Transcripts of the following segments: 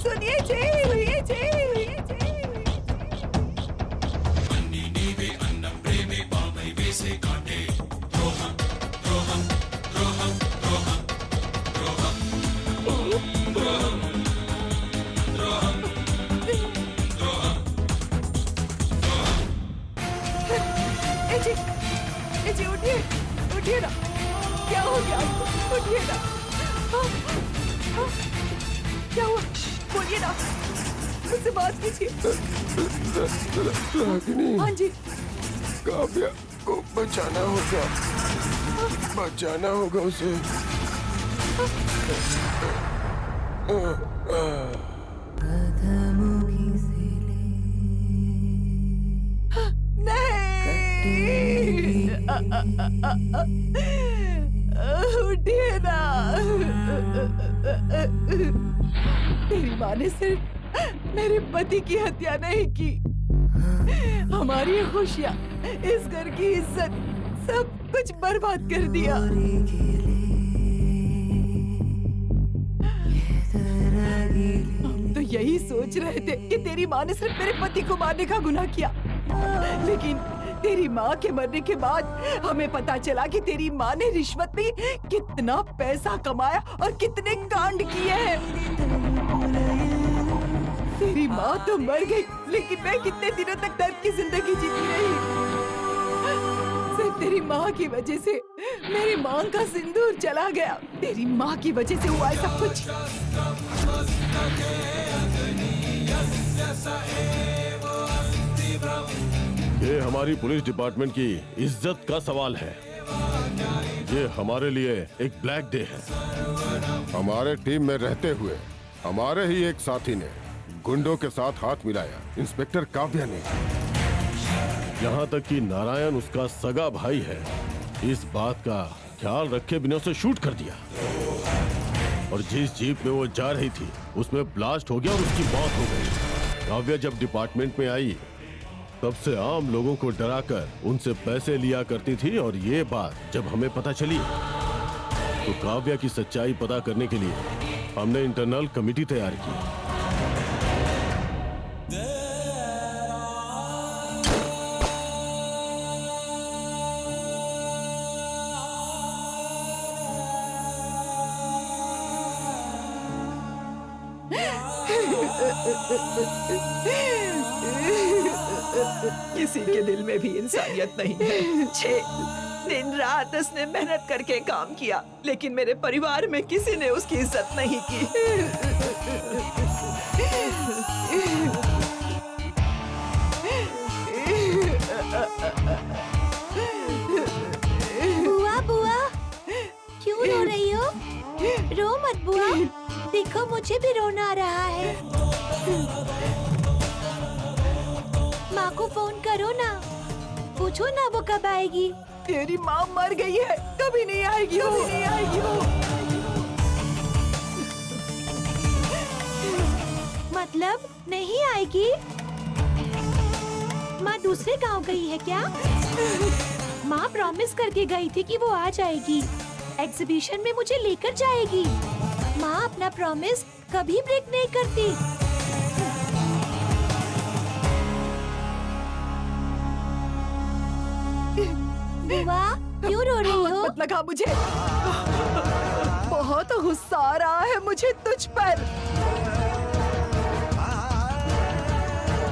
सुनिए जी, सुनिए जी। ए जी उठिए, उठिए ना। क्या हो गया आपको? उठिए ना। हाँ, हाँ, क्या हुआ? बोलिए ना, मुझसे बात कीजिए। रागिनी, हाँ जी। काव्या को बचाना होगा, बचाना होगा उसे। नहीं, उठिए ना। तेरी माँ ने सिर्फ मेरे पति की हत्या नहीं की, हमारी खुशियाँ, इस घर की इज्जत, सब कुछ बर्बाद कर दिया। हम तो यही सोच रहे थे कि तेरी माँ ने सिर्फ मेरे पति को मारने का गुनाह किया, लेकिन तेरी माँ के मरने के बाद हमें पता चला कि तेरी माँ ने रिश्वत में कितना पैसा कमाया और कितने कांड किए हैं। तेरी माँ तो मर गई, लेकिन मैं कितने दिनों तक दर्द की जिंदगी जीती रही। सिर्फ तेरी माँ की वजह से मेरी माँ का सिंदूर चला गया। तेरी माँ की वजह से हुआ है सब कुछ। ये हमारी पुलिस डिपार्टमेंट की इज्जत का सवाल है। ये हमारे लिए एक ब्लैक डे है। हमारे टीम में रहते हुए हमारे ही एक साथी ने गुंडों के साथ हाथ मिलाया, इंस्पेक्टर काव्या ने। यहाँ तक कि नारायण उसका सगा भाई है। इस बात का ख्याल रखे बिना उसे शूट कर दिया, और जिस जीप में वो जा रही थी उसमें ब्लास्ट हो गया और उसकी मौत हो गई। काव्या जब डिपार्टमेंट में आई तब से आम लोगों को डराकर उनसे पैसे लिया करती थी, और ये बात जब हमें पता चली तो काव्या की सच्चाई पता करने के लिए हमने इंटरनल कमेटी तैयार की। किसी के दिल में भी इंसानियत नहीं है। 6 दिन रात उसने मेहनत करके काम किया, लेकिन मेरे परिवार में किसी ने उसकी इज्जत नहीं की। बुआ बुआ, क्यों रो रही हो? रो मत बुआ, देखो मुझे भी रोना आ रहा है। माँ को फोन करो ना, पूछो ना वो कब आएगी। तेरी माँ मर गई है, कभी नहीं आएगी वो, नहीं आएगी वो। मतलब नहीं आएगी? माँ दूसरे गांव गई है क्या? माँ प्रॉमिस करके गई थी कि वो आ जाएगी, एग्जीबिशन में मुझे लेकर जाएगी। माँ अपना प्रॉमिस कभी ब्रेक नहीं करती। बुआ, क्यों रो रही हो? मत लगा मुझे, बहुत गुस्सा आ रहा है मुझे तुझ पर।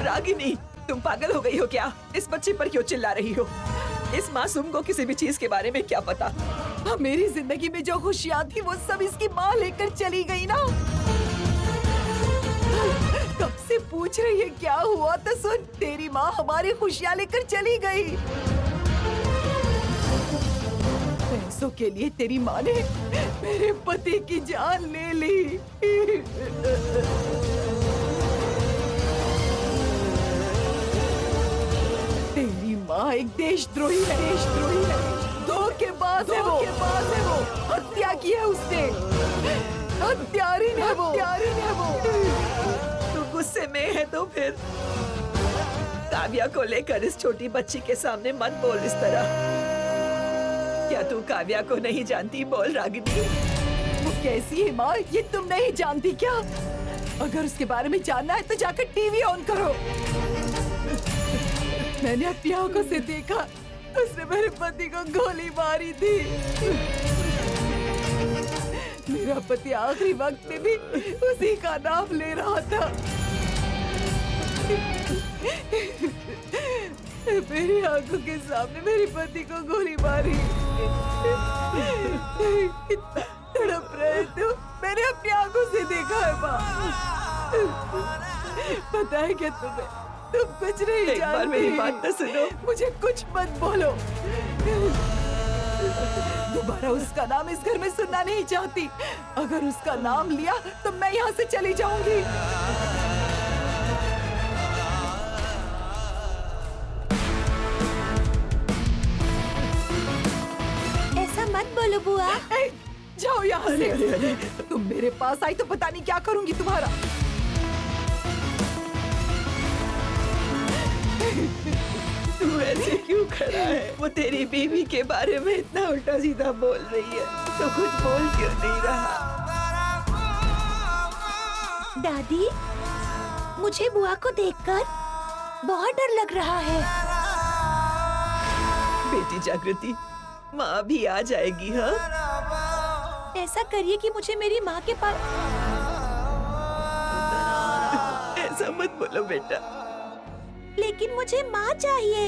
रागिनी, तुम पागल हो गई हो क्या? इस बच्चे पर क्यों चिल्ला रही हो? इस मासूम को किसी भी चीज के बारे में क्या पता? मेरी जिंदगी में जो खुशियाँ थी वो सब इसकी माँ लेकर चली गई ना। कब से पूछ रही है क्या हुआ, तो सुन, तेरी माँ हमारी खुशियाँ लेकर चली गई। पैसों के लिए तेरी माँ ने मेरे पति की जान ले ली। तेरी माँ एक देशद्रोही है, देशद्रोही है, धोखेबाज है वो, हत्या की है उसने, हत्यारिन है वो। तू गुस्से में है तो फिर काव्या को लेकर इस छोटी बच्ची के सामने मत बोल इस तरह। क्या तू काव्या को नहीं जानती? बोल रागिनी। वो कैसी है माँ, ये तुम नहीं जानती क्या? अगर उसके बारे में जानना है तो जाकर टीवी ऑन करो। मैंने अपनी आंखों से देखा, उसने मेरे पति को गोली मारी थी। मेरा पति आखिरी वक्त में भी उसी का नाम ले रहा था। मेरी आंखों के सामने मेरे पति को गोली मारी। कितना तड़प रहे थे, मैंने अपनी आंखों से देखा है माँ। पता है क्या तुम्हें? तुम कुछ नहीं जानती। एक बार मेरी बात तो सुनो। मुझे कुछ मत बोलो। दोबारा उसका नाम इस घर में सुनना नहीं चाहती। अगर उसका नाम लिया तो मैं यहाँ से चली जाऊंगी। ऐसा मत बोलो बुआ। जाओ यहाँ से। तुम मेरे पास आई तो पता नहीं क्या करूंगी तुम्हारा। तू ऐसे क्यों खड़ा है? वो तेरी बीवी के बारे में इतना उल्टा सीधा बोल रही है, तो कुछ बोल क्यों नहीं रहा? दादी, मुझे बुआ को देखकर बहुत डर लग रहा है। बेटी जागृति, माँ भी आ जाएगी। हाँ, ऐसा करिए कि मुझे मेरी माँ के पास। ऐसा मत बोलो बेटा। लेकिन मुझे माँ चाहिए।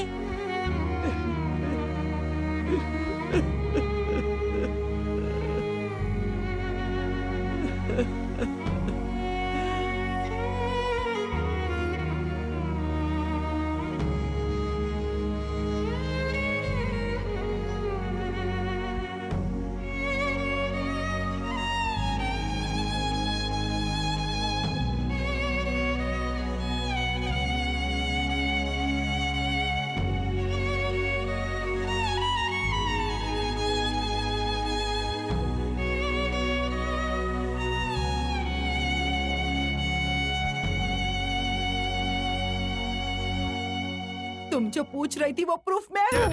तुम जो पूछ रही थी वो प्रूफ मैं हूँ।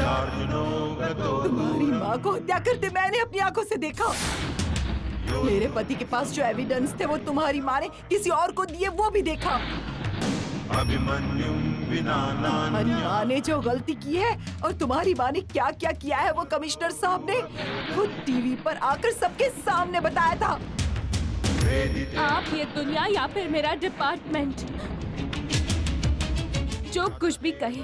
तुम्हारी माँ को हत्या करते मैंने अपनी आंखों से देखा। मेरे पति के पास जो एविडेंस थे वो तुम्हारी माँ ने किसी और को दिए, वो भी देखा। तुम्हारी माँ ने जो गलती की है और तुम्हारी माँ ने क्या क्या किया है वो कमिश्नर साहब ने खुद टीवी पर आकर सबके सामने बताया था। आप, ये दुनिया या फिर मेरा डिपार्टमेंट, जो कुछ भी कहे,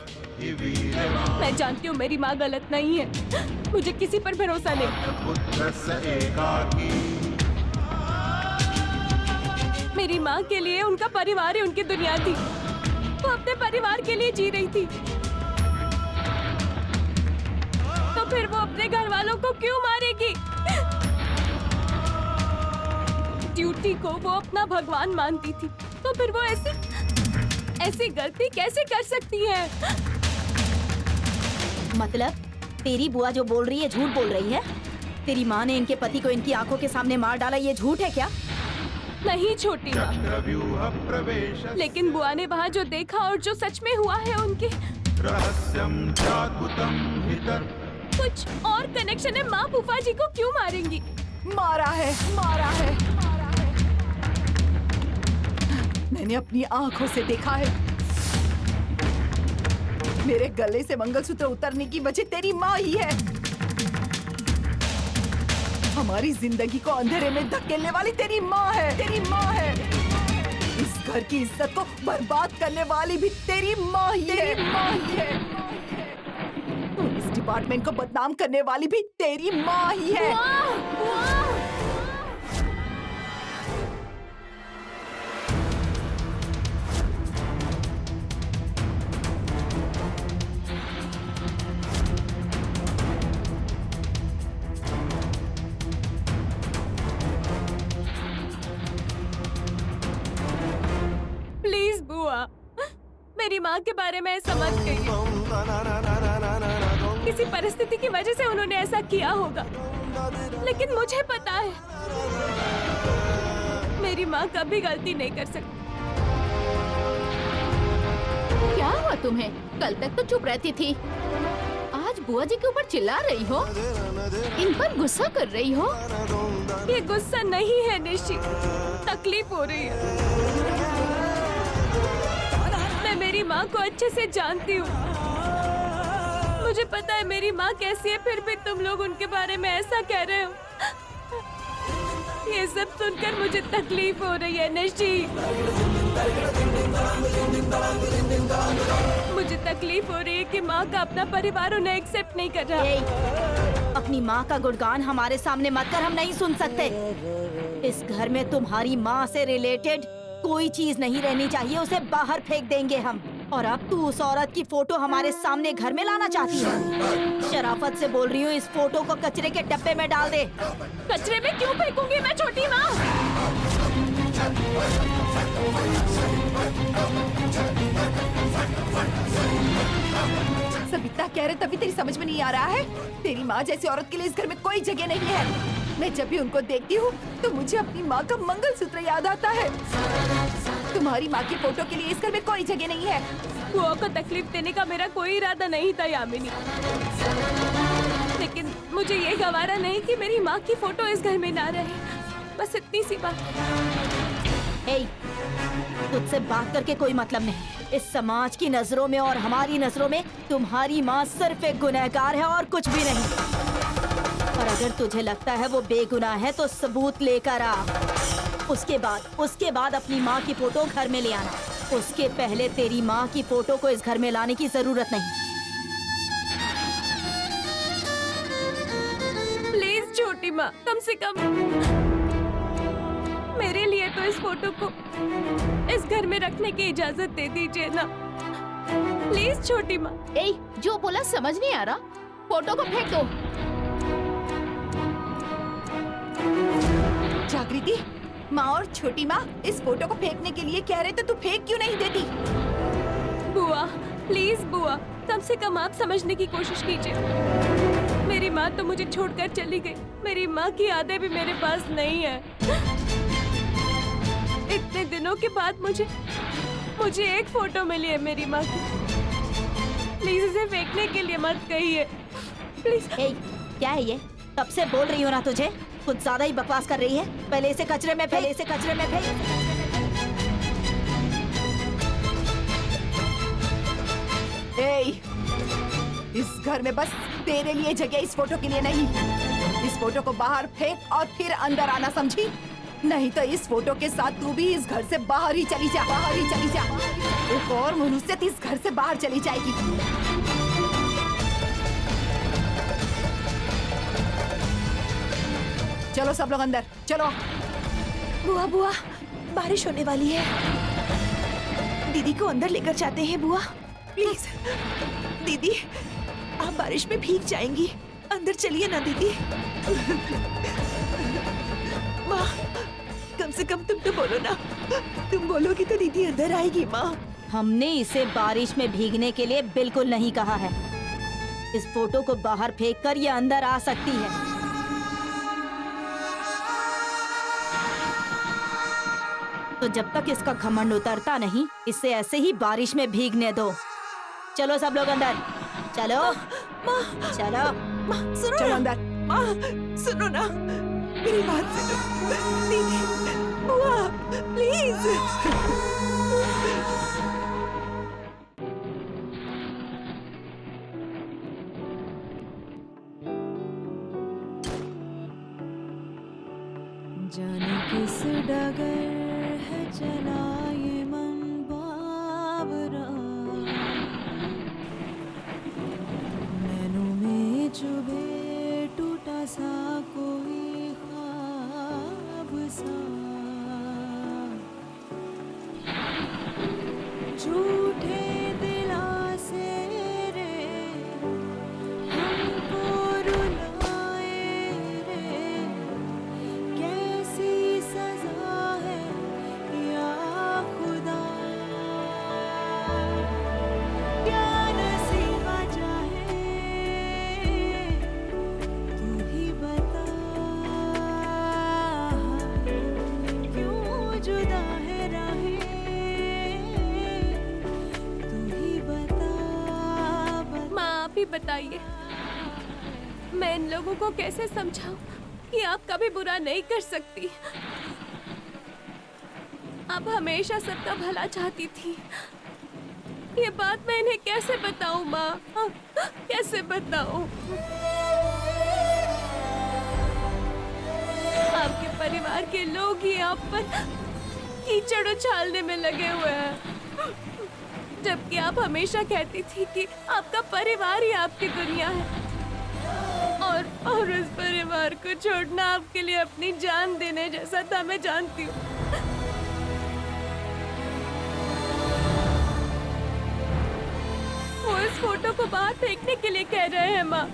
मैं जानती हूँ मेरी माँ गलत नहीं है। मुझे किसी पर भरोसा नहीं। मेरी माँ के लिए उनका परिवार ही उनकी दुनिया थी। वो अपने परिवार के लिए जी रही थी, तो फिर वो अपने घर वालों को क्यों मारेगी? ड्यूटी को वो अपना भगवान मानती थी, तो फिर वो ऐसी गलती कैसे कर सकती है? मतलब तेरी बुआ जो बोल रही है झूठ बोल रही है? तेरी माँ ने इनके पति को इनकी आंखों के सामने मार डाला, ये झूठ है क्या? नहीं छोटी माँ, लेकिन बुआ ने वहाँ जो देखा और जो सच में हुआ है उनके कुछ और कनेक्शन है। माँ फूफा जी को क्यों मारेंगी? मारा है, मारा है, मारा है। मैंने अपनी आंखों से देखा है। मेरे गले से मंगलसूत्र उतरने की वजह तेरी माँ ही है। हमारी जिंदगी को अंधेरे में धकेलने वाली तेरी माँ है, तेरी माँ है। इस घर की इज्जत को बर्बाद करने वाली भी तेरी माँ ही है, तेरी माँ ही है। इस डिपार्टमेंट को बदनाम करने वाली भी तेरी माँ ही है। प्लीज बुआ, मेरी माँ के बारे में समझ गई। किसी परिस्थिति की वजह से उन्होंने ऐसा किया होगा, लेकिन मुझे पता है मेरी माँ कभी गलती नहीं कर सकती। क्या हुआ हुआ तुम्हें? कल तक तो चुप रहती थी, आज बुआ जी के ऊपर चिल्ला रही हो, इन पर गुस्सा कर रही हो। ये गुस्सा नहीं है निशी, तकलीफ हो रही है। मैं मेरी माँ को अच्छे से जानती हूँ, मुझे पता है मेरी माँ कैसी है, फिर भी तुम लोग उनके बारे में ऐसा कह रहे हो। ये सब सुनकर मुझे तकलीफ हो रही है निशी। मुझे तकलीफ हो रही है कि माँ का अपना परिवार उन्हें एक्सेप्ट नहीं कर रहा। अपनी माँ का गुणगान हमारे सामने मत कर, हम नहीं सुन सकते। इस घर में तुम्हारी माँ से रिलेटेड कोई चीज नहीं रहनी चाहिए, उसे बाहर फेंक देंगे हम। और अब तू उस औरत की फोटो हमारे सामने घर में लाना चाहती है? शराफत से बोल रही हूँ, इस फोटो को कचरे के डब्बे में डाल दे। कचरे में क्यों फेंकूंगी मैं छोटी माँ? सब इतना कह रहे तभी तेरी समझ में नहीं आ रहा है? तेरी माँ जैसी औरत के लिए इस घर में कोई जगह नहीं है। मैं जब भी उनको देखती हूँ तो मुझे अपनी माँ का मंगलसूत्र याद आता है। तुम्हारी माँ की फोटो के लिए इस घर में कोई जगह नहीं है। बुआ को तकलीफ देने का मेरा कोई इरादा नहीं था यामिनी, लेकिन मुझे ये गवारा नहीं कि मेरी माँ की फोटो इस घर में ना रहे, बस इतनी सी बात। तुझसे बात करके कोई मतलब नहीं। इस समाज की नजरों में और हमारी नजरों में तुम्हारी माँ सिर्फ एक गुनहगार है और कुछ भी नहीं। और अगर तुझे लगता है वो बेगुनाह है तो सबूत लेकर आ। उसके बाद अपनी माँ की फोटो घर में ले आना। उसके पहले तेरी माँ की फोटो को इस घर में लाने की जरूरत नहीं। प्लीज छोटी माँ, कम से कम मेरे लिए तो इस फोटो को इस घर में रखने की इजाजत दे दीजिए ना, प्लीज छोटी माँ। जो बोला समझ नहीं आ रहा, फोटो को फेंक दो। जागृति, माँ और छोटी माँ इस फोटो को फेंकने के लिए कह रहे थे, तू फेंक क्यों नहीं देती? बुआ प्लीज बुआ, कम से कम आप समझने की कोशिश कीजिए। मेरी माँ तो मुझे छोड़कर चली गई, मेरी माँ की यादें भी मेरे पास नहीं है। इतने दिनों के बाद मुझे एक फोटो मिली है मेरी माँ की। प्लीज इसे फेंकने के लिए मत कहिए, प्लीज। क्या है ये? तब से बोल रही हूँ ना तुझे, कुछ ज्यादा ही बकवास कर रही है। पहले इसे कचरे में फेंक। इस घर में बस तेरे लिए जगह, इस फोटो के लिए नहीं। इस फोटो को बाहर फेंक और फिर अंदर आना, समझी? नहीं तो इस फोटो के साथ तू भी इस घर से बाहर ही चली जा। एक और मनुष्यत इस घर से बाहर चली जाएगी। चलो सब लोग अंदर चलो। बुआ बारिश होने वाली है, दीदी को अंदर लेकर जाते हैं। बुआ प्लीज, दीदी आप बारिश में भीग जाएंगी, अंदर चलिए ना दीदी। माँ कम से कम तुम तो बोलो ना, तुम बोलोगी तो दीदी अंदर आएगी। माँ हमने इसे बारिश में भीगने के लिए बिल्कुल नहीं कहा है। इस फोटो को बाहर फेंककर ये अंदर आ सकती है। तो जब तक इसका घमंड उतरता नहीं, इसे ऐसे ही बारिश में भीगने दो। चलो सब लोग अंदर, चलो। चलो सुनो चलो ना। अंदर। माँ सुनो ना, मेरी बात सुनो। दीदी, बुआ प्लीज। जाने किस डगर है चला ये मन बावरा, नैनों में चुभे टूटा सा कोई ख्वाब सा, झूठे दिलासे रे हमको रुलाए रे, कैसी सजा है या ही बताइए, मैं इन लोगों को कैसे समझाऊं कि आप कभी बुरा नहीं कर सकती। आप हमेशा सबका भला चाहती थी। ये बात मैं इन्हें कैसे बताऊं माँ, कैसे बताऊं? आपके परिवार के लोग ही आप पर कीचड़ उछालने में लगे हुए हैं, जबकि आप हमेशा कहती थी कि आपका परिवार ही आपकी दुनिया है, और उस परिवार को छोड़ना आपके लिए अपनी जान देने जैसा था, मैं जानती हूँ। वो इस फोटो को बाहर फेंकने के लिए कह रहे हैं माँ,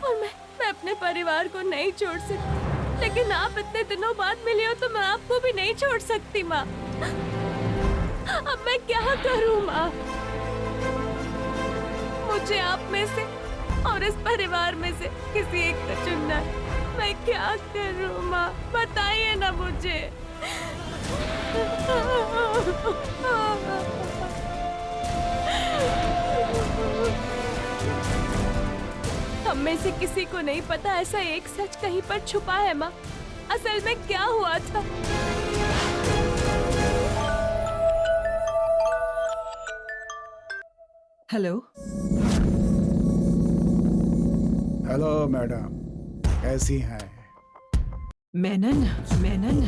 और मैं अपने परिवार को नहीं छोड़ सकती। लेकिन आप इतने दिनों बाद मिली हो तो मैं आपको भी नहीं छोड़ सकती माँ। अब मैं क्या करूँ माँ? मुझे आप में से और इस परिवार में से किसी एक को चुनना है। मैं क्या करूँ माँ, बताइए ना मुझे। हम में से किसी को नहीं पता ऐसा एक सच कहीं पर छुपा है माँ। असल में क्या हुआ था? हेलो हेलो मैडम, कैसी हैं? मेनन, मेनन।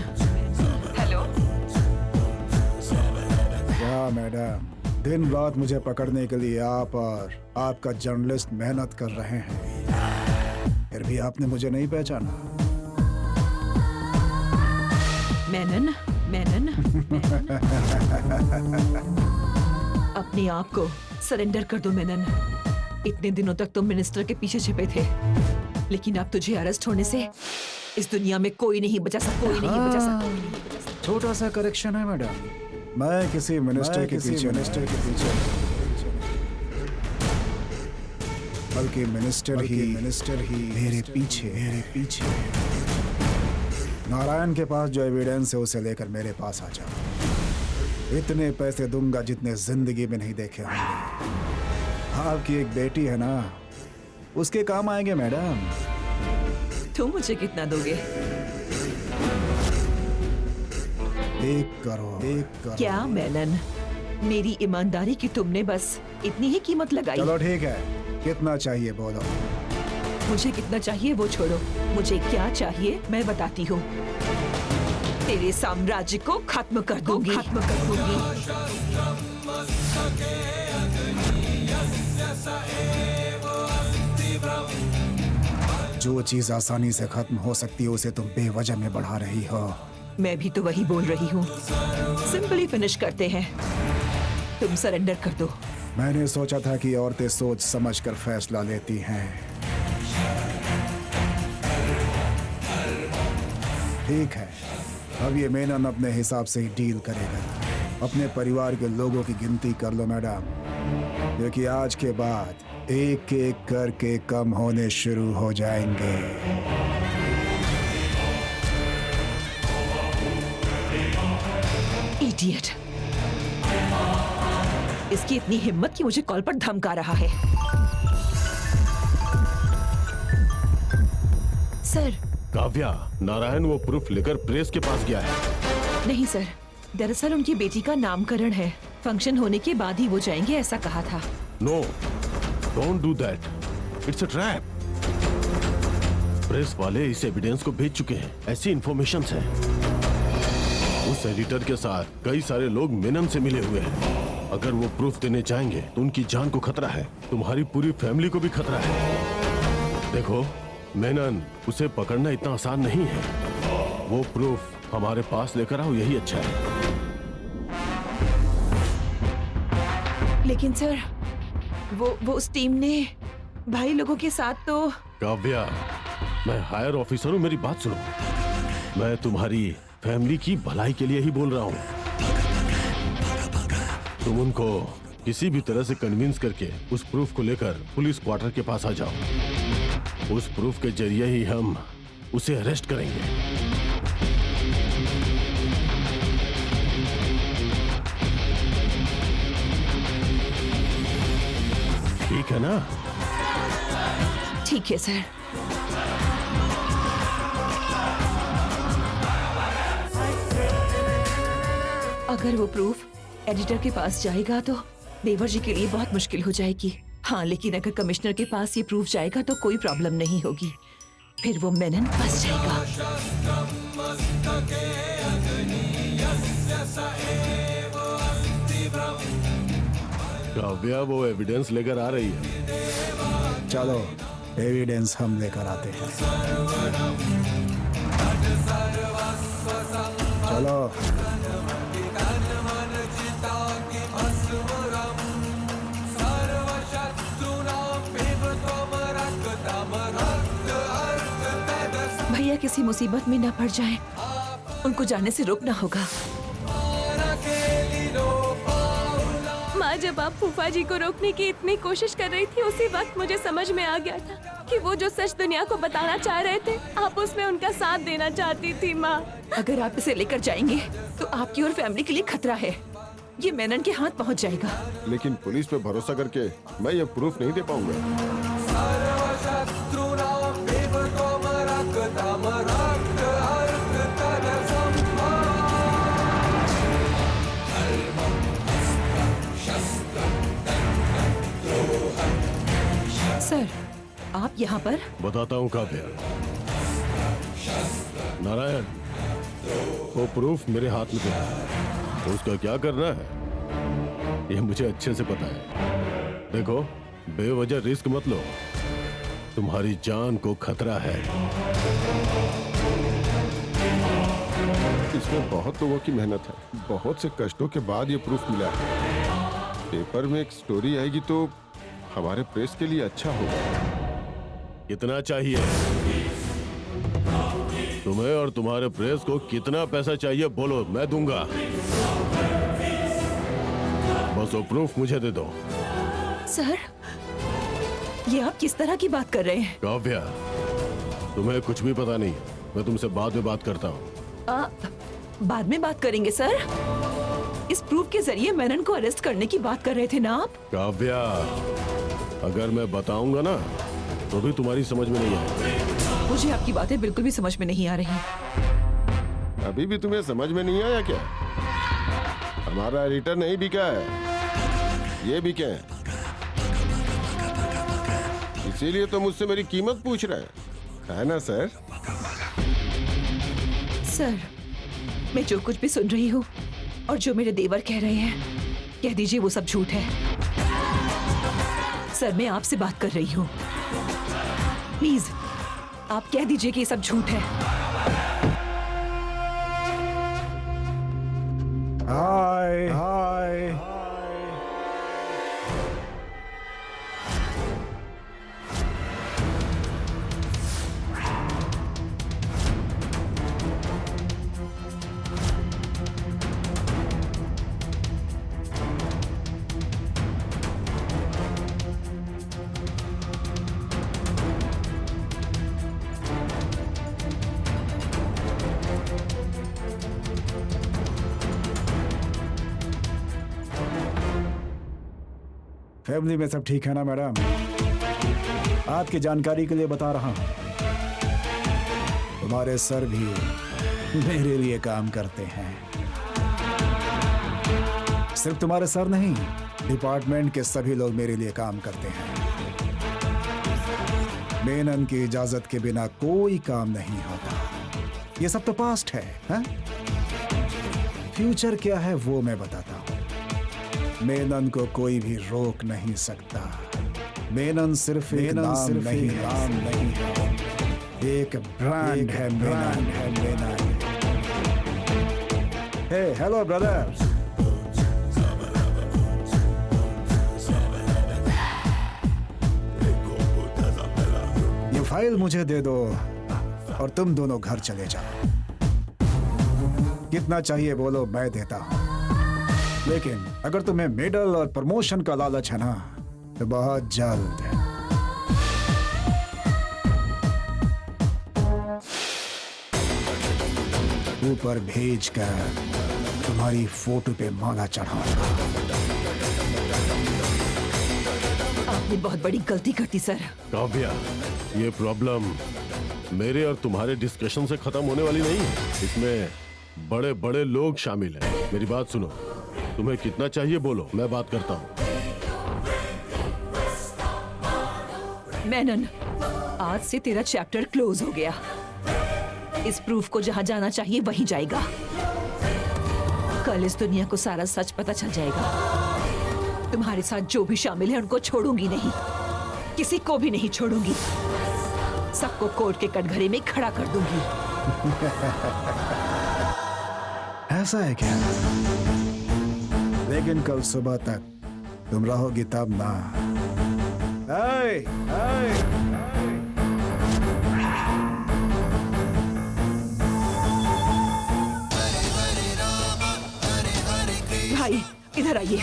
हेलो। क्या मैडम, दिन रात मुझे पकड़ने के लिए आप और आपका जर्नलिस्ट मेहनत कर रहे हैं, फिर भी आपने मुझे नहीं पहचाना। मेनन, मेनन, मेनन। अपने आप को सरेंडर कर दो मेनन। इतने दिनों तक तुम मिनिस्टर के पीछे छिपे थे, लेकिन अब तुझे अरेस्ट होने से इस दुनिया में कोई नहीं बचा सकता, कोई नहीं बचा सकता। छोटा सा करेक्शन है मैडम, मैं किसी मिनिस्टर के पीछे बल्कि मिनिस्टर ही मेरे पीछे। नारायण के पास जो एविडेंस है उसे लेकर मेरे पास आ जाओ। इतने पैसे दूंगा जितने जिंदगी में नहीं देखे होंगे। आपकी एक बेटी है ना, उसके काम आएंगे मैडम। तुम मुझे कितना दोगे? 1 करोड़। क्या मेनन, मेरी ईमानदारी की तुमने बस इतनी ही कीमत लगाई? चलो ठीक है, कितना चाहिए बोलो। मुझे कितना चाहिए वो छोड़ो, मुझे क्या चाहिए मैं बताती हूँ। तेरे साम्राज्य को खत्म कर दूंगी। जो चीज आसानी से खत्म हो सकती है उसे तुम बेवजह में बढ़ा रही हो। मैं भी तो वही बोल रही हूँ। सिंपली फिनिश करते हैं, तुम सरेंडर कर दो। मैंने सोचा था कि औरतें सोच समझकर फैसला लेती हैं। ठीक है, अब ये मेनन अपने हिसाब से ही डील करेगा। अपने परिवार के लोगों की गिनती कर लो मैडम, क्योंकि आज के बाद एक एक करके कम होने शुरू हो जाएंगे। इडियट, इसकी इतनी हिम्मत कि मुझे कॉल पर धमका रहा है। सर। काव्या, नारायण वो प्रूफ लेकर प्रेस के पास गया है। नहीं सर, दरअसल उनकी बेटी का नामकरण है, फंक्शन होने के बाद ही वो जाएंगे ऐसा कहा था। No, don't do that, it's a trap. Press वाले इस एविडेंस को भेज चुके हैं, ऐसी इंफॉर्मेशन है। उस एडिटर के साथ कई सारे लोग मेनन से मिले हुए हैं। अगर वो प्रूफ देने जाएंगे तो उनकी जान को खतरा है, तुम्हारी पूरी फैमिली को भी खतरा है। देखो मेनन, उसे पकड़ना इतना आसान नहीं है। वो प्रूफ हमारे पास लेकर आओ, यही अच्छा है। लेकिन सर, वो उस टीम ने भाई लोगों के साथ तो। काव्या, मैं हायर ऑफिसर हूँ, मेरी बात सुनो। मैं तुम्हारी फैमिली की भलाई के लिए ही बोल रहा हूँ। तुम उनको किसी भी तरह से कन्विंस करके उस प्रूफ को लेकर पुलिस क्वार्टर के पास आ जाओ। उस प्रूफ के जरिए ही हम उसे अरेस्ट करेंगे। ठीक है ना? ठीक है सर। अगर वो प्रूफ एडिटर के पास जाएगा तो देवर जी के लिए बहुत मुश्किल हो जाएगी। हाँ, लेकिन अगर कमिश्नर के पास ये प्रूफ जाएगा तो कोई प्रॉब्लम नहीं होगी। फिर वो मेनन फंस जाएगा। काव्या वो एविडेंस लेकर आ रही है। चलो एविडेंस हम लेकर आते हैं। चलो। भैया किसी मुसीबत में न पड़ जाएं, उनको जाने से रोकना होगा। माँ, जब आप फूफा जी को रोकने की इतनी कोशिश कर रही थी, उसी वक्त मुझे समझ में आ गया था कि वो जो सच दुनिया को बताना चाह रहे थे, आप उसमें उनका साथ देना चाहती थी। माँ, अगर आप इसे लेकर जाएंगे तो आपकी और फैमिली के लिए खतरा है। ये मेनन के हाथ पहुंच जाएगा। लेकिन पुलिस पे भरोसा करके मैं ये प्रूफ नहीं दे पाऊंगा। सर, आप यहाँ पर? बताता हूँ काव्या। नारायण, वो प्रूफ मेरे हाथ में है, तो उसका क्या करना है ये मुझे अच्छे से पता है। देखो, बेवजह रिस्क मत लो, तुम्हारी जान को खतरा है। इसमें बहुत लोगों की मेहनत है, बहुत से कष्टों के बाद ये प्रूफ मिला है। पेपर में एक स्टोरी आएगी तो हमारे प्रेस के लिए अच्छा होगा। कितना चाहिए तुम्हें और तुम्हारे प्रेस को? कितना पैसा चाहिए बोलो, मैं दूंगा। बस वो प्रूफ मुझे दे दो। सर, ये आप किस तरह की बात कर रहे हैं? काव्या, तुम्हें कुछ भी पता नहीं है। मैं तुमसे बाद में बात करता हूँ। बाद में बात करेंगे सर? इस प्रूफ के जरिए मेनन को अरेस्ट करने की बात कर रहे थे ना आप? काव्या, अगर मैं बताऊंगा ना तो भी तुम्हारी समझ में नहीं आएगी। मुझे आपकी बातें बिल्कुल भी समझ में नहीं आ रही। अभी भी तुम्हें समझ में नहीं आया क्या? हमारा एडिटर नहीं बिका है, ये बिके हैं। इसीलिए तो मुझसे मेरी कीमत पूछ रहे है ना सर? सर, मैं जो कुछ भी सुन रही हूँ और जो मेरे देवर कह रहे हैं, कह दीजिए वो सब झूठ है। सर, मैं आपसे बात कर रही हूँ, प्लीज आप कह दीजिए कि ये सब झूठ है। हाय हाय। फैमिली में सब ठीक है ना मैडम? आपकी जानकारी के लिए बता रहा हूं, तुम्हारे सर भी मेरे लिए काम करते हैं। सिर्फ तुम्हारे सर नहीं, डिपार्टमेंट के सभी लोग मेरे लिए काम करते हैं। मेनन की इजाजत के बिना कोई काम नहीं होता। ये सब तो पास्ट है, हा? फ्यूचर क्या है वो मैं बताता हूं। मेनन को कोई भी रोक नहीं सकता। मेनन सिर्फ एक नाम नहीं है, एक ब्रांड है। मेनन। हे हेलो ब्रदर। ये फाइल मुझे दे दो और तुम दोनों घर चले जाओ। कितना चाहिए बोलो, मैं देता हूं। लेकिन अगर तुम्हें मेडल और प्रमोशन का लालच है ना, तो बहुत जल्द ऊपर भेजकर तुम्हारी फोटो पे माला चढ़ाऊंगा। आपने बहुत बड़ी गलती कर दी सर। काव्या, ये प्रॉब्लम मेरे और तुम्हारे डिस्कशन से खत्म होने वाली नहीं है। इसमें बड़े बड़े लोग शामिल हैं। मेरी बात सुनो, तुम्हें कितना चाहिए बोलो, मैं बात करता हूँ। मेनन, आज से तेरा चैप्टर क्लोज हो गया। इस प्रूफ को जहाँ जाना चाहिए वहीं जाएगा। कल इस दुनिया को सारा सच पता चल जाएगा। तुम्हारे साथ जो भी शामिल है उनको छोड़ूंगी नहीं, किसी को भी नहीं छोड़ूंगी। सबको कोर्ट के कटघरे में खड़ा कर दूंगी। ऐसा है क्या? लेकिन कल सुबह तक तुम रहोगी तब ना। ऐ, ऐ। भाई इधर आइए।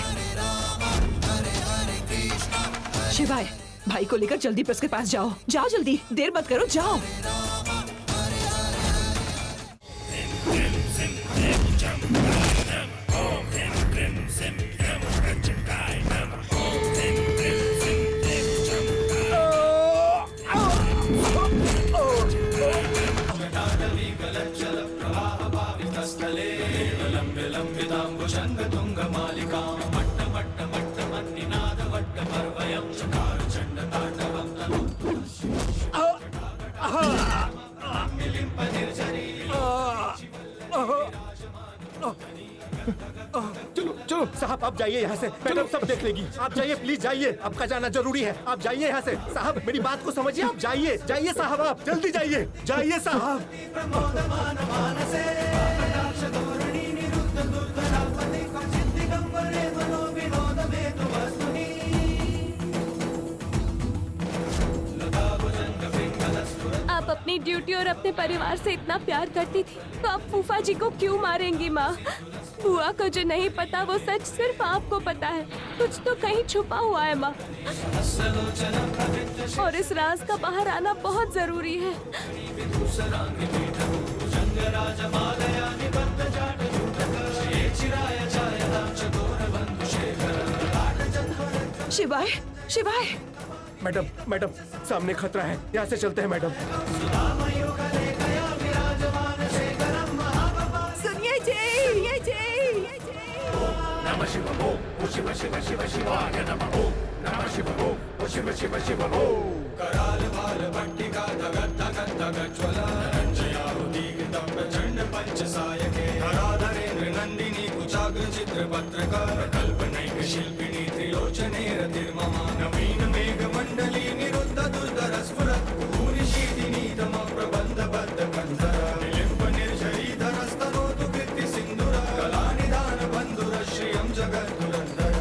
शिवाय, भाई को लेकर जल्दी प्रेस के पास जाओ। जाओ जल्दी, देर मत करो, जाओ। चलो चलो साहब, आप जाइए यहाँ से। मैडम सब देख लेगी। आप जाइए, प्लीज जाइए। आपका जाना जरूरी है। आप जाइए यहाँ से। साहब मेरी बात को समझिए। आप जाइए, जाइए साहब, आप जल्दी जाइए। जाइए साहब। आप अपनी ड्यूटी और अपने परिवार से इतना प्यार करती थी तो आप फूफा जी को क्यों मारेंगी माँ? बुआ को जो नहीं पता वो सच सिर्फ आपको पता है। कुछ तो कहीं छुपा हुआ है माँ, और इस राज का बाहर आना बहुत जरूरी है। शिवाय, शिवाय। मैडम मैडम, सामने खतरा है, यहाँ से चलते हैं मैडम। सुनिए जी, सुनिए जी। नंदिनी कुचाग्र चित्र पत्रकार कल्पनैक शिल्पिनी त्रिलोचने रतिर्ममा नवीन मेघ मंडली निरुद्ध दुर्धर स्फुरत् भूरि शीतिनी तम प्रबंध बद्ध कंधर निलिम्ब निर्झरी धरस्तनोतु कृति सिंधुर कला निदान बंधुर श्रियं जगद्धुरंधर।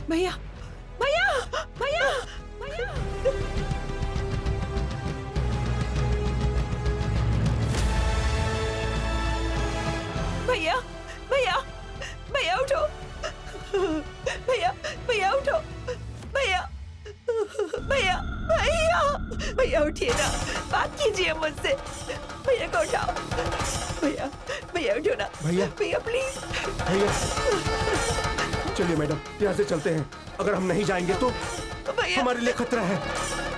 भैया, भैया, भैया, भैया। भैया, भैया, भैया उठो। भैया, भैया उठो। भैया, भैया, भैया, भैया उठिए ना, बात कीजिए मुझसे। भैया को उठाओ। भैया, भैया उठो ना। भैया, भैया प्लीज। भैया चलिए मैडम, यहाँ से चलते हैं। अगर हम नहीं जाएंगे तो हमारे लिए खतरा है।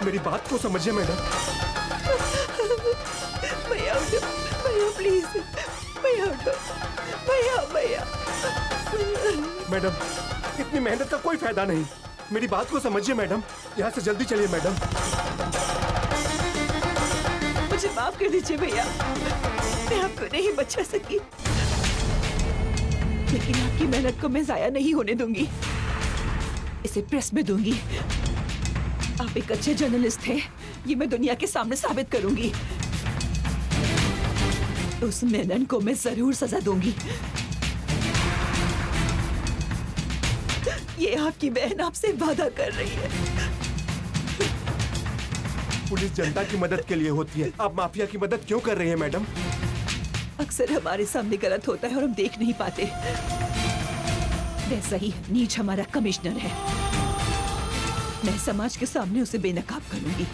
मेरी बात को समझिए मैडम। भैया उठो, भैया प्लीज, भैया उठो। भैया, भैया। मैडम, इतनी मेहनत का कोई फायदा नहीं। मेरी बात को समझिए मैडम। यहाँ से जल्दी चलिए मैडम। मुझे माफ कर दीजिए भैया, मैं आपको नहीं बचा सकी, लेकिन आपकी मेहनत को मैं जाया नहीं होने दूंगी। इसे प्रेस में दूंगी। आप एक अच्छे जर्नलिस्ट हैं, ये मैं दुनिया के सामने साबित करूंगी। उस मेनन को मैं जरूर सजा दूंगी। ये आपकी बहन आपसे वादा कर रही है। पुलिस जनता की मदद के लिए होती है, आप माफिया की मदद क्यों कर रही है मैडम? अक्सर हमारे सामने गलत होता है और हम देख नहीं पाते। वैसा ही नीच हमारा कमिश्नर है। मैं समाज के सामने उसे बेनकाब करूंगी।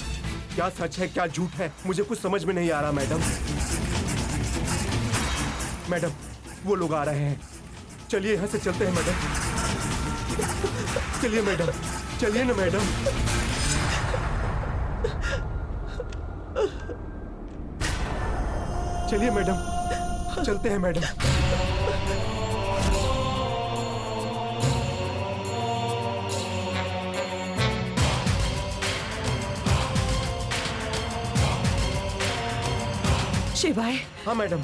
क्या सच है क्या झूठ है, मुझे कुछ समझ में नहीं आ रहा मैडम। मैडम वो लोग आ रहे हैं, चलिए यहाँ से चलते हैं मैडम। चलिए मैडम, चलिए ना मैडम। चलिए मैडम, चलते हैं मैडम। शिवाय। हाँ मैडम,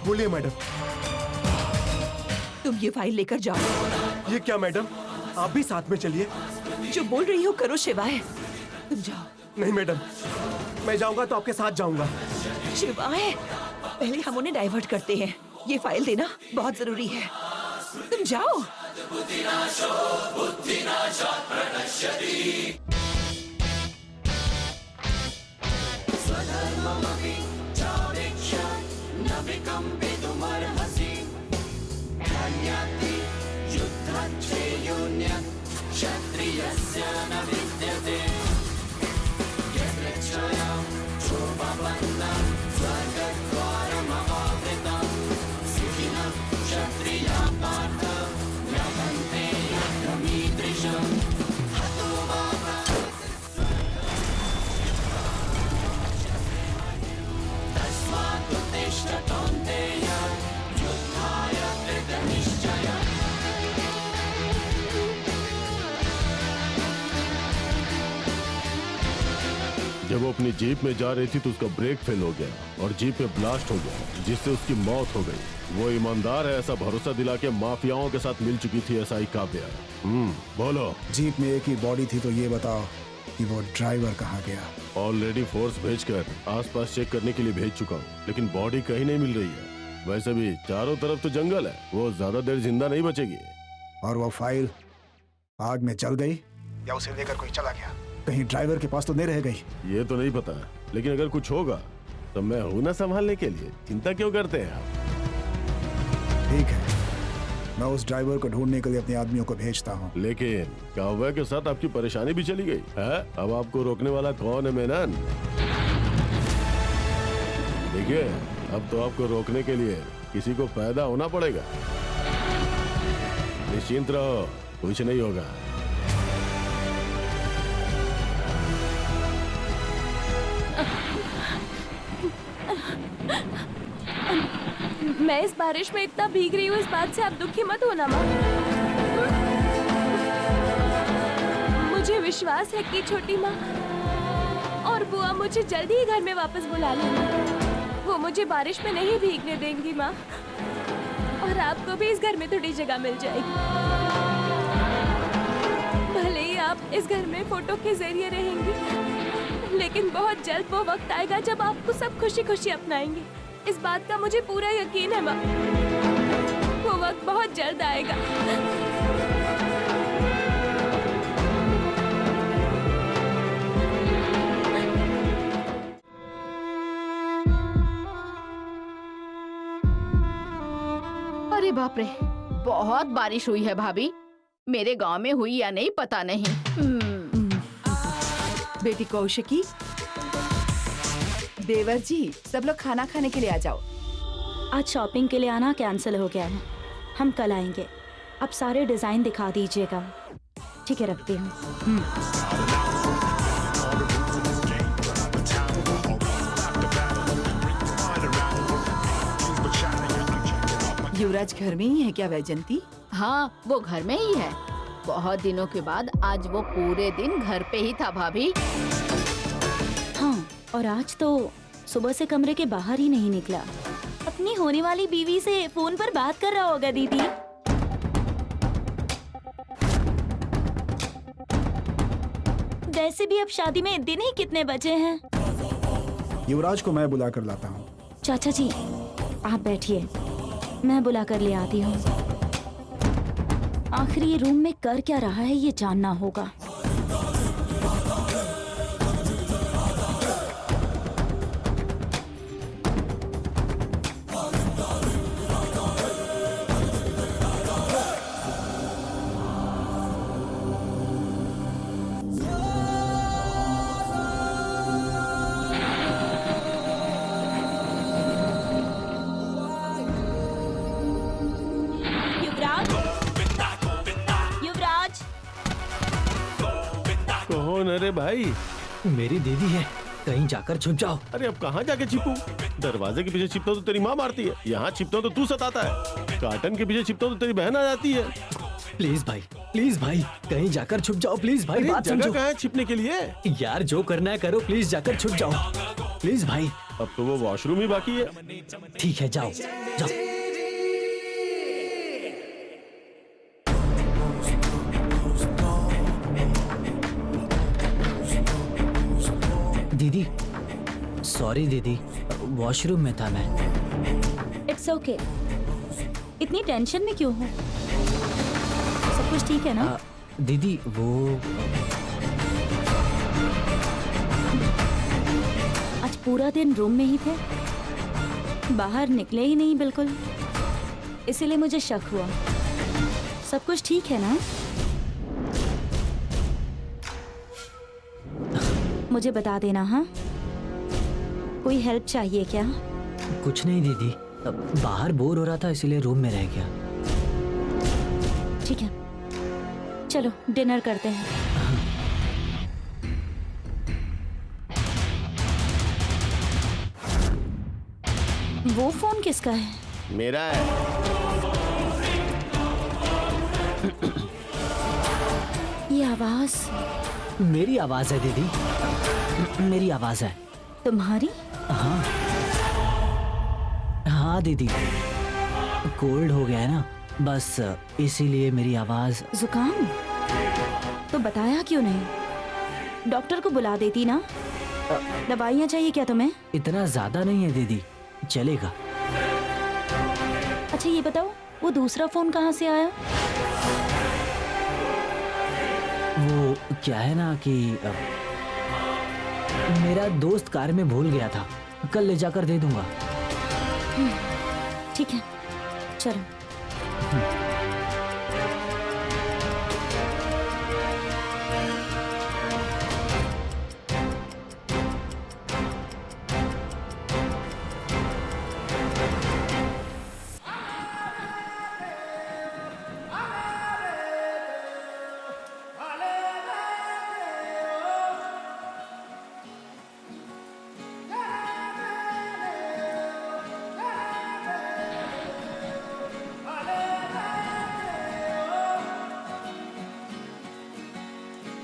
बोलिए मैडम। तुम ये फाइल लेकर जाओ। ये क्या मैडम, आप भी साथ में चलिए। जो बोल रही हो करो शिवाय, तुम जाओ। नहीं मैडम, मैं जाऊंगा तो आपके साथ जाऊंगा। शिवाय, पहले हम उन्हें डाइवर्ट करते हैं। ये फाइल देना बहुत जरूरी है। तुम जाओ। जब वो अपनी जीप में जा रही थी तो उसका ब्रेक फेल हो गया और जीप में ब्लास्ट हो गया, जिससे उसकी मौत हो गई। वो ईमानदार है, ऐसा भरोसा दिला के माफियाओं के साथ मिल चुकी थी एसआई काव्या। बोलो। जीप में एक ही बॉडी थी, तो ये बताओ कि वो ड्राइवर कहाँ गया? ऑलरेडी फोर्स भेजकर आसपास चेक करने के लिए भेज चुका हूँ, लेकिन बॉडी कहीं नहीं मिल रही है। वैसे भी चारों तरफ तो जंगल है, वो ज्यादा देर जिंदा नहीं बचेगी। और वो फाइल आग में जल गई या उसे लेकर कोई चला गया? कहीं ड्राइवर के पास तो नहीं रह गई? ये तो नहीं पता, लेकिन अगर कुछ होगा तो मैं हूं ना संभालने के लिए। चिंता क्यों करते हैं आप? ठीक है, मैं उस ड्राइवर को ढूंढने के लिए अपने आदमियों को भेजता हूँ। लेकिन काव्या के साथ आपकी परेशानी भी चली गई है। अब आपको रोकने वाला कौन है मेनन? देखिए, अब तो आपको रोकने के लिए किसी को पैदा होना पड़ेगा। निश्चिंत रहो, कुछ नहीं होगा। मैं इस बारिश में इतना भीग रही हूँ, इस बात से आप दुखी मत होना माँ। मुझे विश्वास है कि छोटी माँ और बुआ मुझे जल्दी ही घर में वापस बुला लेंगी। वो मुझे बारिश में नहीं भीगने देंगी माँ, और आपको भी इस घर में थोड़ी जगह मिल जाएगी। भले ही आप इस घर में फोटो के जरिए रहेंगी, लेकिन बहुत जल्द वो वक्त आएगा जब आपको सब खुशी खुशी अपनाएंगे। इस बात का मुझे पूरा यकीन है माँ। वो वक्त बहुत जल्द आएगा। अरे बाप रे, बहुत बारिश हुई है भाभी। मेरे गांव में हुई या नहीं पता नहीं। बेटी कौशिकी, देवर जी, सब लोग खाना खाने के लिए आ जाओ। आज शॉपिंग के लिए आना कैंसिल हो गया है, हम कल आएंगे। अब सारे डिजाइन दिखा दीजिएगा। ठीक है, रखती हूँ। युवराज घर में ही है क्या वैजंती? हाँ, वो घर में ही है। बहुत दिनों के बाद आज वो पूरे दिन घर पे ही था भाभी। हाँ, और आज तो सुबह से कमरे के बाहर ही नहीं निकला। अपनी होने वाली बीवी से फोन पर बात कर रहा होगा दीदी। वैसे भी अब शादी में दिन ही कितने बचे हैं? युवराज को मैं बुला कर लाता हूँ। चाचा जी आप बैठिए, मैं बुला कर ले आती हूँ। आखिर ये रूम में कर क्या रहा है ये जानना होगा। कौन? अरे भाई, मेरी दीदी है, कहीं जाकर छुप जाओ। अरे अब कहाँ जाके छिपूं? दरवाजे के पीछे छिपता हूँ तो तेरी माँ मारती है, यहाँ छिपता हूँ तो तू सताता है, कार्टन के पीछे छिपता हूँ तो तेरी बहन आ जाती है। प्लीज भाई कहीं जाकर छुप जाओ। प्लीज भाई, बात जगह समझो। कहाँ है छिपने के लिए? यार जो करना है करो, प्लीज जाकर छुप जाओ। प्लीज भाई। अब तो वो वॉशरूम ही बाकी है। ठीक है, जाओ जाओ। दीदी, सॉरी दीदी, वॉशरूम में था मैं। It's okay. इतनी टेंशन में क्यों हो? सब कुछ ठीक है ना? दीदी वो आज पूरा दिन रूम में ही थे, बाहर निकले ही नहीं बिल्कुल, इसीलिए मुझे शक हुआ। सब कुछ ठीक है ना? मुझे बता देना। हाँ, कोई हेल्प चाहिए क्या? कुछ नहीं दीदी, बाहर बोर हो रहा था इसीलिए रूम में रह गया। ठीक है, चलो डिनर करते हैं। वो फोन किसका है? मेरा है। ये आवाज मेरी आवाज है दीदी, मेरी आवाज है। तुम्हारी? हाँ हाँ दीदी, कोल्ड हो गया है ना, बस इसीलिए मेरी आवाज। जुकाम? तो बताया क्यों नहीं? डॉक्टर को बुला देती ना। दवाइयाँ चाहिए क्या तुम्हें? इतना ज्यादा नहीं है दीदी, चलेगा। अच्छा ये बताओ, वो दूसरा फोन कहाँ से आया? वो क्या है ना कि मेरा दोस्त कार में भूल गया था, कल ले जाकर दे दूंगा। ठीक है, चलो।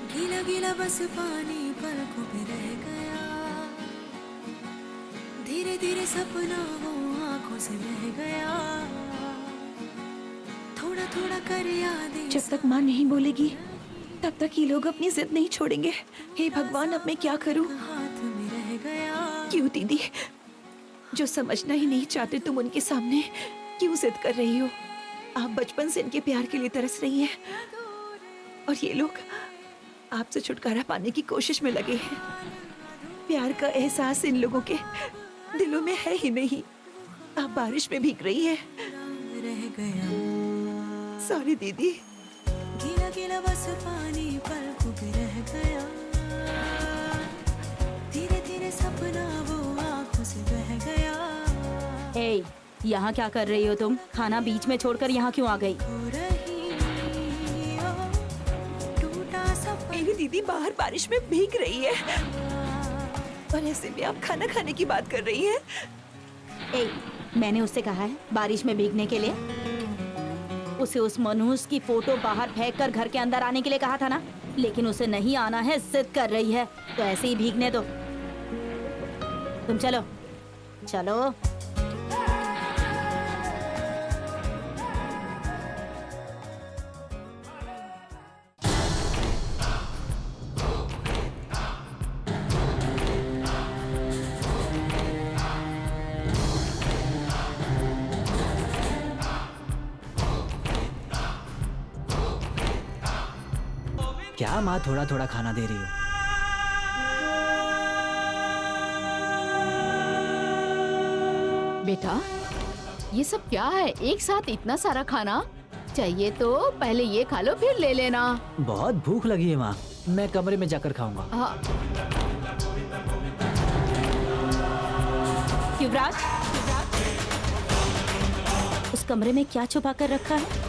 गीला गीला बस पानी पलकों पे रह गया, धीरे धीरे सपना वो आंखों से बह गया, थोड़ा थोड़ा कर यादें। जब तक माँ नहीं बोलेगी तब तक ये लोग अपनी जिद नहीं छोड़ेंगे। हे भगवान, अब मैं क्या करूं? हाथ में रह गया। क्यों दीदी, जो समझना ही नहीं चाहते तुम उनके सामने क्यों जिद कर रही हो? आप बचपन से इनके प्यार के लिए तरस रही हैं और ये लोग आपसे छुटकारा पाने की कोशिश में लगे हैं। प्यार का एहसास इन लोगों के दिलों में है ही नहीं। आप बारिश में भीग रही हैं। रह गया। सॉरी दीदी। गीला गीला बस पानी पलकों पे रह गया, धीरे धीरे सपना वो आंखों से बह गया। ए, यहाँ क्या कर रही हो तुम? खाना बीच में छोड़कर यहाँ क्यों आ गई? मेरी दीदी बाहर बारिश में भीग रही है और ऐसे में आप खाना खाने की बात कर रही हैं। ए, मैंने उससे कहा है बारिश में भीगने के लिए? उसे उस मनुष्य की फोटो बाहर फेंककर घर के अंदर आने के लिए कहा था ना, लेकिन उसे नहीं आना है, जिद कर रही है, तो ऐसे ही भीगने दो। तुम चलो चलो। क्या माँ थोड़ा थोड़ा खाना दे रही हो? बेटा, ये सब क्या है? एक साथ इतना सारा खाना? चाहिए तो पहले ये खा लो, फिर ले लेना। बहुत भूख लगी है माँ, मैं कमरे में जाकर खाऊंगा। हाँ, युवराज, उस कमरे में क्या छुपा कर रखा है?